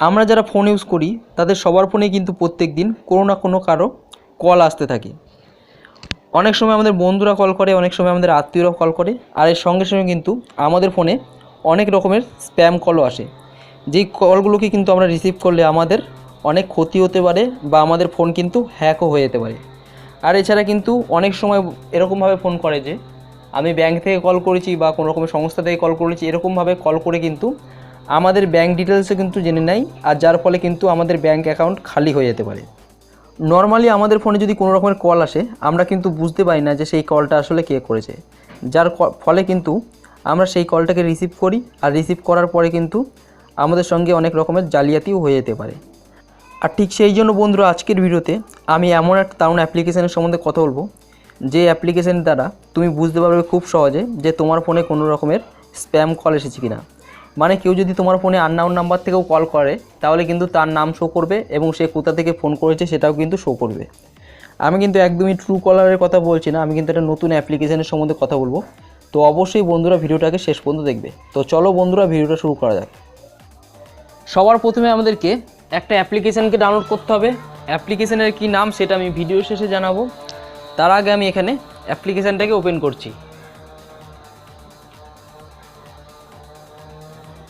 আমরা যারা phone use করি তাদের সবার ফোনে কিন্তু প্রত্যেক দিন কোনো না কোনো কারো কল আসতে থাকে। অনেক সময় আমাদের বন্ধুরা কল করে, অনেক সময় আমাদের আত্মীয়রা কল করে, আর এর সঙ্গে সঙ্গে কিন্তু আমাদের ফোনে অনেক রকমের স্প্যাম কলও আসে। যেই কলগুলোকে কিন্তু আমরা রিসিভ করলে আমাদের অনেক ক্ষতি হতে পারে বা আমাদের ফোন কিন্তু হ্যাকও হয়ে যেতে পারে। আর এছাড়া কিন্তু অনেক সময় এরকমভাবে ফোন করে যে আমি ব্যাংক থেকে কল করেছি বা কোনো রকমের সংস্থা থেকে কল করেছি, এরকমভাবে কল করে কিন্তু আমাদের ব্যাংক ডিটেলসও কিন্তু জেনে নেয়, আর যার ফলে কিন্তু আমাদের ব্যাংক অ্যাকাউন্ট খালি হয়ে যেতে পারে। নর্মালি আমাদের ফোনে যদি কোনো রকমের কল আসে আমরা কিন্তু বুঝতে পারি না যে সেই কলটা আসলে কে করেছে, যার ফলে কিন্তু আমরা সেই কলটাকে রিসিভ করি, আর রিসিভ করার পরে কিন্তু আমাদের সঙ্গে অনেক রকমের জালিয়াতিও হয়ে যেতে পারে। আর ঠিক সেই জন্য বন্ধুরা আজকের ভিডিওতে আমি এমন একটা দারুণ অ্যাপ্লিকেশনের সম্বন্ধে কথা বলবো, যে অ্যাপ্লিকেশনের দ্বারা তুমি বুঝতে পারবে খুব সহজে যে তোমার ফোনে কোনো রকমের স্প্যাম কল এসেছে কিনা। মানে কেউ যদি তোমার ফোনে আননোন নাম্বার থেকেও কল করে তাহলে কিন্তু তার নাম শো করবে এবং সে কোথা থেকে ফোন করেছে সেটাও কিন্তু শো করবে। আমি কিন্তু একদমই ট্রু কলারের কথা বলছি না, আমি কিন্তু একটা নতুন অ্যাপ্লিকেশনের সম্বন্ধে কথা বলবো। তো অবশ্যই বন্ধুরা ভিডিওটাকে শেষ পর্যন্ত দেখবে। তো চলো বন্ধুরা ভিডিওটা শুরু করা যাক। সবার প্রথমে আমাদেরকে একটা অ্যাপ্লিকেশানকে ডাউনলোড করতে হবে। অ্যাপ্লিকেশানের কী নাম সেটা আমি ভিডিও শেষে জানাবো। তার আগে আমি এখানে অ্যাপ্লিকেশানটাকে ওপেন করছি।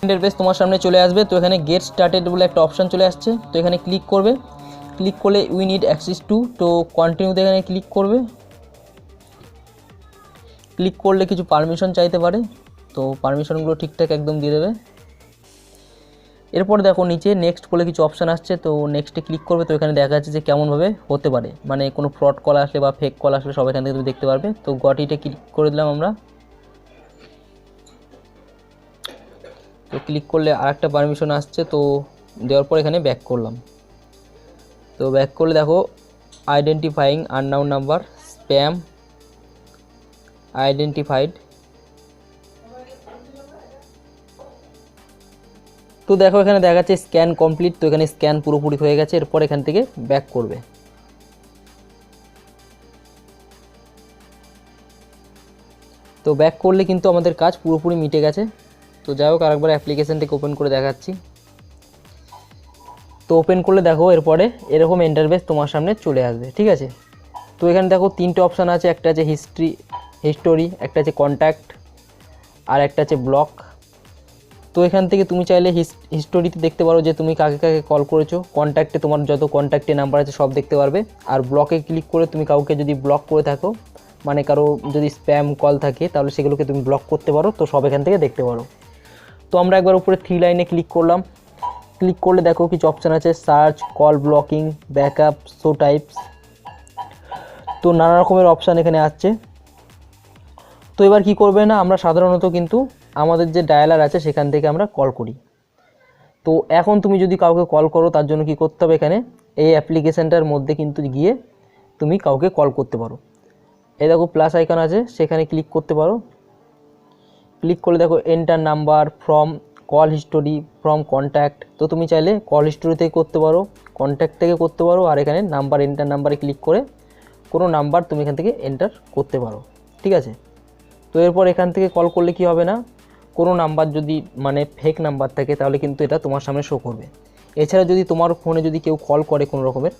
ইন্টারফেস তোমার সামনে চলে আসবে। তো এখানে গেট স্টার্টেড বলে একটা অপশান চলে আসছে, তো এখানে ক্লিক করবে। ক্লিক করলে উই নিড অ্যাক্সেস টু, তো কন্টিনিউতে এখানে ক্লিক করবে। ক্লিক করলে কিছু পারমিশন চাইতে পারে, তো পারমিশনগুলো ঠিকঠাক একদম দিয়ে দেবে। এরপর দেখো নিচে নেক্সট বলে কিছু অপশান আসছে, তো নেক্সটে ক্লিক করবে। তো এখানে দেখা যাচ্ছে যে কেমনভাবে হতে পারে, মানে কোনো ফ্রড কল আসলে বা ফেক কল আসলে সব এখান থেকে তুমি দেখতে পারবে। তো গটিতে ক্লিক করে দিলাম আমরা। তো ক্লিক করলে আরেকটা পারমিশন আসছে, তো দেওয়ার পর এখানে ব্যাক করলাম। তো ব্যাক করলে দেখো identifying unknown number, spam identified. তো দেখো এখানে দেখা যাচ্ছে স্ক্যান কমপ্লিট, তো এখানে স্ক্যান পুরোপুরি হয়ে গেছে। এরপর এখান থেকে ব্যাক করবে। তো ব্যাক করলে কিন্তু আমাদের কাজ পুরোপুরি মিটে গেছে। তো যাই হোক আরেকবার অ্যাপ্লিকেশানটাকে ওপেন করে দেখাচ্ছি। তো ওপেন করলে দেখো এরপরে এরকম ইন্টারফেস তোমার সামনে চলে আসবে, ঠিক আছে। তো এখানে দেখো তিনটে অপশান আছে, একটা আছে হিস্টোরি, একটা আছে কন্ট্যাক্ট, আর একটা আছে ব্লক। তো এখান থেকে তুমি চাইলে হিস্টোরিতে দেখতে পারো যে তুমি কাকে কাকে কল করেছো। কন্ট্যাক্টে তোমার যত কন্ট্যাক্টে নাম্বার আছে সব দেখতে পারবে। আর ব্লকে ক্লিক করে তুমি কাউকে যদি ব্লক করে থাকো, মানে কারো যদি স্প্যাম কল থাকে তাহলে সেগুলোকে তুমি ব্লক করতে পারো, তো সব এখান থেকে দেখতে পারো। তো আমরা একবার উপরে 3 লাইনে ক্লিক করলাম। ক্লিক করলে দেখো কিছু অপশান আছে, search, call blocking, backup, show types. তো নানা রকমের অপশান এখানে আসছে। তো এবার কি করবে না, আমরা সাধারণত কিন্তু আমাদের যে ডায়ালার আছে সেখান থেকে আমরা কল করি। তো এখন তুমি যদি কাউকে কল করো তার জন্য কি করতে হবে, এখানে এই অ্যাপ্লিকেশানটার মধ্যে কিন্তু গিয়ে তুমি কাউকে কল করতে পারো। এই দেখো প্লাস আইকন আছে, সেখানে ক্লিক করতে পারো। ক্লিক করলে দেখো enter number from call history from contact. তো তুমি চাইলে কল হিস্টোরি থেকে করতে পারো, কন্ট্যাক্ট থেকে করতে পারো, আর এখানে নাম্বার এন্টার নাম্বারে ক্লিক করে কোনো নাম্বার তুমি এখান থেকে এন্টার করতে পারো, ঠিক আছে। তো এরপর এখান থেকে কল করলে কি হবে না, কোনো নাম্বার যদি মানে ফেক নাম্বার থাকে তাহলে কিন্তু এটা তোমার সামনে শো করবে। এছাড়া যদি তোমার ফোনে যদি কেউ কল করে কোনো রকমের,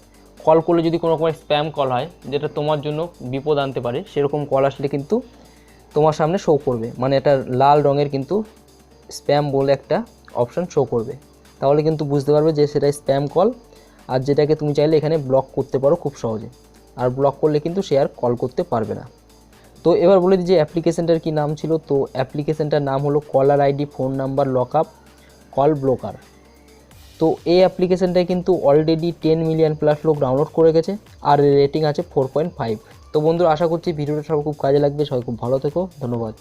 কল করলে যদি কোনো রকমের স্প্যাম কল হয় যেটা তোমার জন্য বিপদ আনতে পারে, সেরকম কল আসলে কিন্তু তোমার সামনে শো করবে, মানে এটা লাল রঙের কিন্তু স্প্যাম বলে একটা অপশান শো করবে। তাহলে কিন্তু বুঝতে পারবে যে সেটা স্প্যাম কল, আর যেটাকে তুমি চাইলে এখানে ব্লক করতে পারো খুব সহজে। আর ব্লক করলে কিন্তু সে আর কল করতে পারবে না। তো এবার বলে দিই যে অ্যাপ্লিকেশানটার কী নাম ছিল। তো অ্যাপ্লিকেশানটার নাম হলো caller ID phone number lock-up call blocker. তো এই অ্যাপ্লিকেশানটায় কিন্তু অলরেডি 10 মিলিয়ন প্লাস লোক ডাউনলোড করে গেছে, আর রেটিং আছে 4.5। তো বন্ধুরা আশা করছি ভিডিওটা সব খুব কাজে লাগবে। সবাই খুব ভালো থেকো, ধন্যবাদ।